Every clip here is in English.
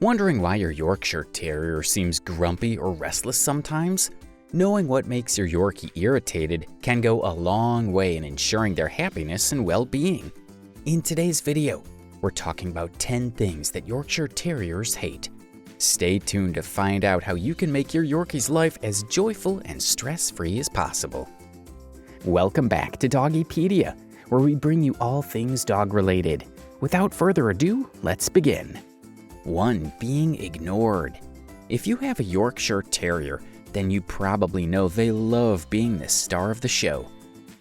Wondering why your Yorkshire Terrier seems grumpy or restless sometimes? Knowing what makes your Yorkie irritated can go a long way in ensuring their happiness and well-being. In today's video, we're talking about 10 things that Yorkshire Terriers hate. Stay tuned to find out how you can make your Yorkie's life as joyful and stress-free as possible. Welcome back to Doggy Pedia, where we bring you all things dog-related. Without further ado, let's begin. 1. Being ignored. If you have a Yorkshire Terrier, then you probably know they love being the star of the show.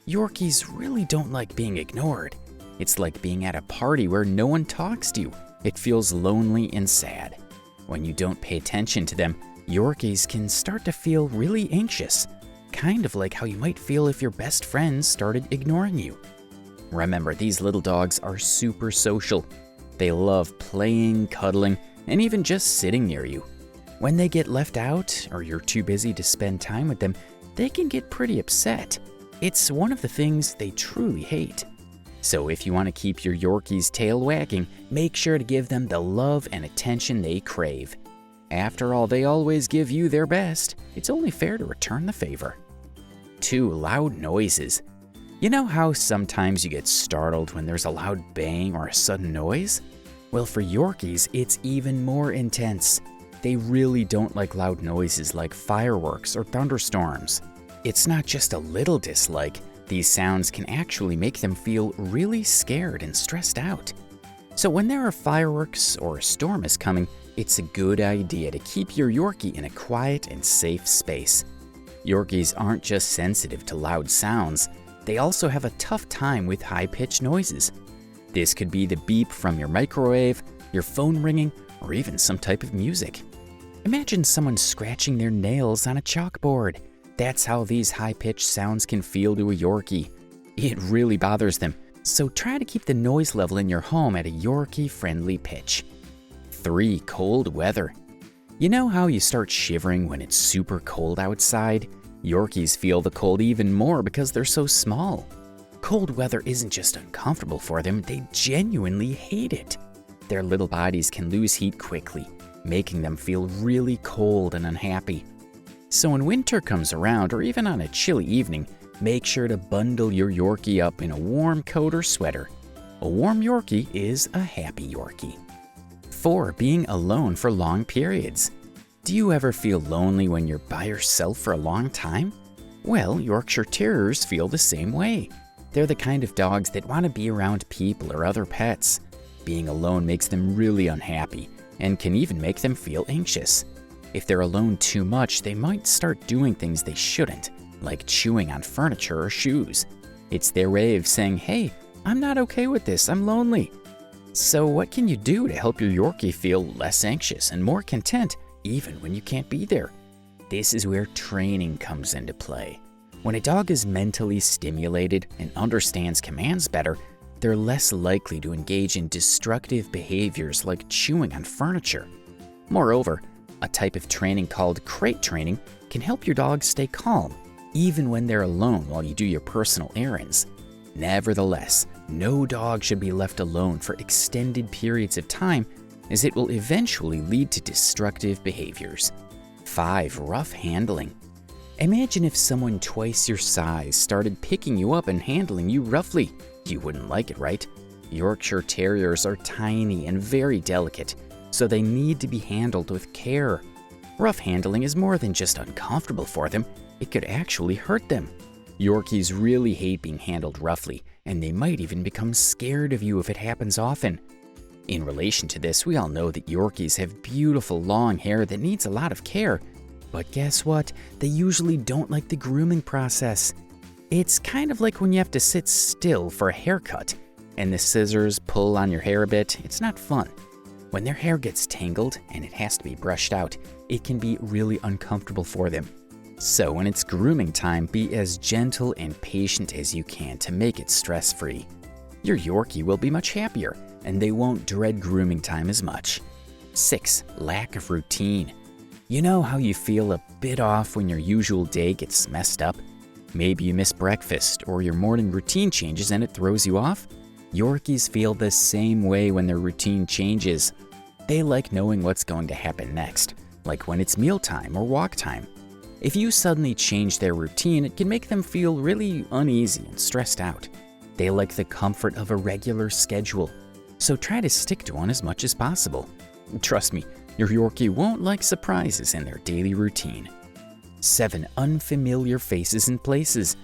Yorkies really don't like being ignored. It's like being at a party where no one talks to you. It feels lonely and sad. When you don't pay attention to them, Yorkies can start to feel really anxious, kind of like how you might feel if your best friend started ignoring you. Remember, these little dogs are super social. They love playing, cuddling, and even just sitting near you. When they get left out or you're too busy to spend time with them, they can get pretty upset. It's one of the things they truly hate. So if you want to keep your Yorkie's tail wagging, make sure to give them the love and attention they crave. After all, they always give you their best. It's only fair to return the favor. 2. Loud noises. You know how sometimes you get startled when there's a loud bang or a sudden noise? Well, for Yorkies, it's even more intense. They really don't like loud noises like fireworks or thunderstorms. It's not just a little dislike. These sounds can actually make them feel really scared and stressed out. So when there are fireworks or a storm is coming, it's a good idea to keep your Yorkie in a quiet and safe space. Yorkies aren't just sensitive to loud sounds. They also have a tough time with high-pitched noises. This could be the beep from your microwave, your phone ringing, or even some type of music. Imagine someone scratching their nails on a chalkboard. That's how these high-pitched sounds can feel to a Yorkie. It really bothers them, so try to keep the noise level in your home at a Yorkie-friendly pitch. 3. Cold weather. You know how you start shivering when it's super cold outside? Yorkies feel the cold even more because they're so small. Cold weather isn't just uncomfortable for them, they genuinely hate it. Their little bodies can lose heat quickly, making them feel really cold and unhappy. So when winter comes around, or even on a chilly evening, make sure to bundle your Yorkie up in a warm coat or sweater. A warm Yorkie is a happy Yorkie. 4. Being alone for long periods. Do you ever feel lonely when you're by yourself for a long time? Well, Yorkshire Terriers feel the same way. They're the kind of dogs that want to be around people or other pets. Being alone makes them really unhappy and can even make them feel anxious. If they're alone too much, they might start doing things they shouldn't, like chewing on furniture or shoes. It's their way of saying, hey, I'm not okay with this, I'm lonely. So what can you do to help your Yorkie feel less anxious and more content, even when you can't be there? This is where training comes into play. When a dog is mentally stimulated and understands commands better, they're less likely to engage in destructive behaviors like chewing on furniture. Moreover, a type of training called crate training can help your dog stay calm, even when they're alone while you do your personal errands. Nevertheless, no dog should be left alone for extended periods of time, as it will eventually lead to destructive behaviors. 5. Rough handling. Imagine if someone twice your size started picking you up and handling you roughly. You wouldn't like it, right? Yorkshire Terriers are tiny and very delicate, so they need to be handled with care. Rough handling is more than just uncomfortable for them, it could actually hurt them. Yorkies really hate being handled roughly, and they might even become scared of you if it happens often. In relation to this, we all know that Yorkies have beautiful long hair that needs a lot of care, but guess what? They usually don't like the grooming process. It's kind of like when you have to sit still for a haircut, and the scissors pull on your hair a bit. It's not fun. When their hair gets tangled and it has to be brushed out, it can be really uncomfortable for them. So when it's grooming time, be as gentle and patient as you can to make it stress-free. Your Yorkie will be much happier, and they won't dread grooming time as much. 6. Lack of routine. You know how you feel a bit off when your usual day gets messed up? Maybe you miss breakfast or your morning routine changes and it throws you off? Yorkies feel the same way when their routine changes. They like knowing what's going to happen next, like when it's mealtime or walk time. If you suddenly change their routine, it can make them feel really uneasy and stressed out. They like the comfort of a regular schedule, so try to stick to one as much as possible. Trust me, your Yorkie won't like surprises in their daily routine. 7. Unfamiliar faces and places.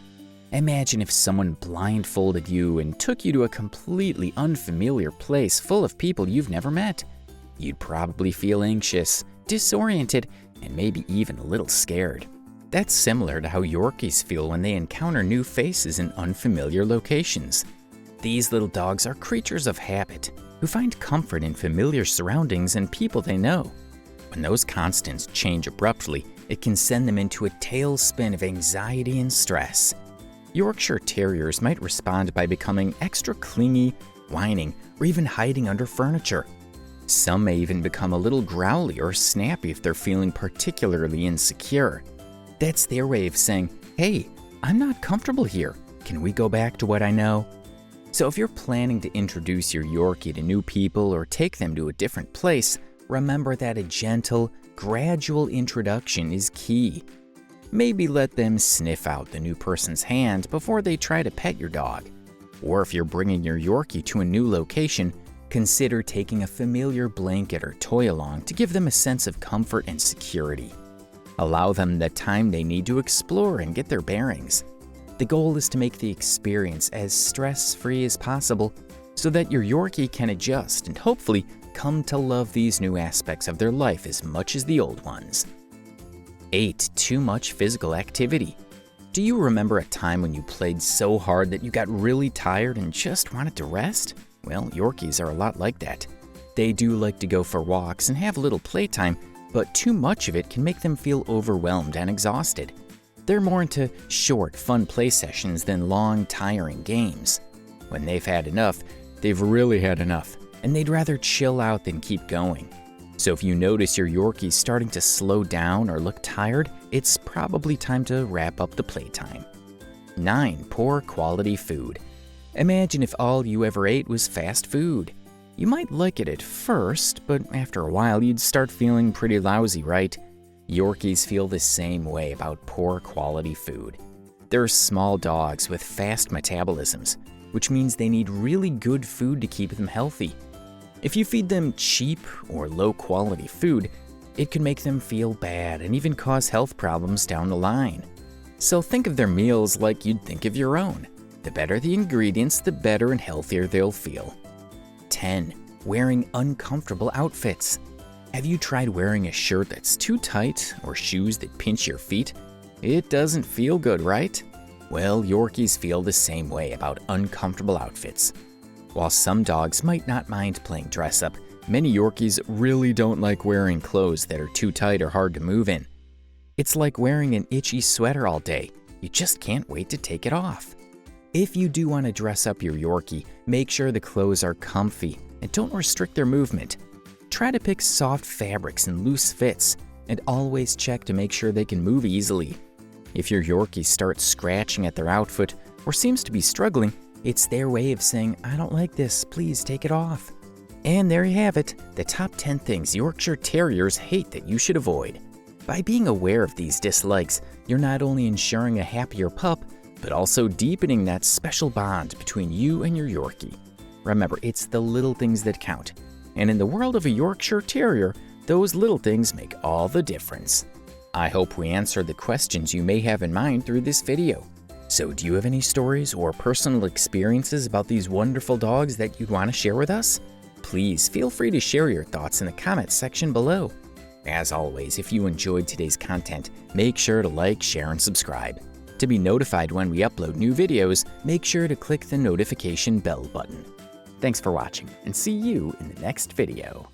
Imagine if someone blindfolded you and took you to a completely unfamiliar place full of people you've never met. You'd probably feel anxious, disoriented, and maybe even a little scared. That's similar to how Yorkies feel when they encounter new faces in unfamiliar locations. These little dogs are creatures of habit who find comfort in familiar surroundings and people they know. When those constants change abruptly, it can send them into a tailspin of anxiety and stress. Yorkshire Terriers might respond by becoming extra clingy, whining, or even hiding under furniture. Some may even become a little growly or snappy if they're feeling particularly insecure. That's their way of saying, "Hey, I'm not comfortable here. Can we go back to what I know?" So if you're planning to introduce your Yorkie to new people or take them to a different place, remember that a gentle, gradual introduction is key. Maybe let them sniff out the new person's hand before they try to pet your dog. Or if you're bringing your Yorkie to a new location, consider taking a familiar blanket or toy along to give them a sense of comfort and security. Allow them the time they need to explore and get their bearings. The goal is to make the experience as stress-free as possible so that your Yorkie can adjust and hopefully come to love these new aspects of their life as much as the old ones. 8. Too much physical activity. Do you remember a time when you played so hard that you got really tired and just wanted to rest? Well, Yorkies are a lot like that. They do like to go for walks and have a little playtime, but too much of it can make them feel overwhelmed and exhausted. They're more into short, fun play sessions than long, tiring games. When they've had enough, they've really had enough, and they'd rather chill out than keep going. So if you notice your Yorkie starting to slow down or look tired, it's probably time to wrap up the playtime. 9. Poor quality food. Imagine if all you ever ate was fast food. You might like it at first, but after a while you'd start feeling pretty lousy, right? Yorkies feel the same way about poor quality food. They're small dogs with fast metabolisms, which means they need really good food to keep them healthy. If you feed them cheap or low quality food, it can make them feel bad and even cause health problems down the line. So think of their meals like you'd think of your own. The better the ingredients, the better and healthier they'll feel. 10. Wearing uncomfortable outfits. Have you tried wearing a shirt that's too tight or shoes that pinch your feet? It doesn't feel good, right? Well, Yorkies feel the same way about uncomfortable outfits. While some dogs might not mind playing dress-up, many Yorkies really don't like wearing clothes that are too tight or hard to move in. It's like wearing an itchy sweater all day. You just can't wait to take it off. If you do want to dress up your Yorkie, make sure the clothes are comfy and don't restrict their movement. Try to pick soft fabrics and loose fits, and always check to make sure they can move easily. If your Yorkie starts scratching at their outfit or seems to be struggling, it's their way of saying, "I don't like this, please take it off." And there you have it, the top 10 things Yorkshire Terriers hate that you should avoid. By being aware of these dislikes, you're not only ensuring a happier pup, but also deepening that special bond between you and your Yorkie. Remember, it's the little things that count. And in the world of a Yorkshire Terrier, those little things make all the difference. I hope we answered the questions you may have in mind through this video. So do you have any stories or personal experiences about these wonderful dogs that you'd want to share with us? Please feel free to share your thoughts in the comments section below. As always, if you enjoyed today's content, make sure to like, share, and subscribe. To be notified when we upload new videos, make sure to click the notification bell button. Thanks for watching, and see you in the next video.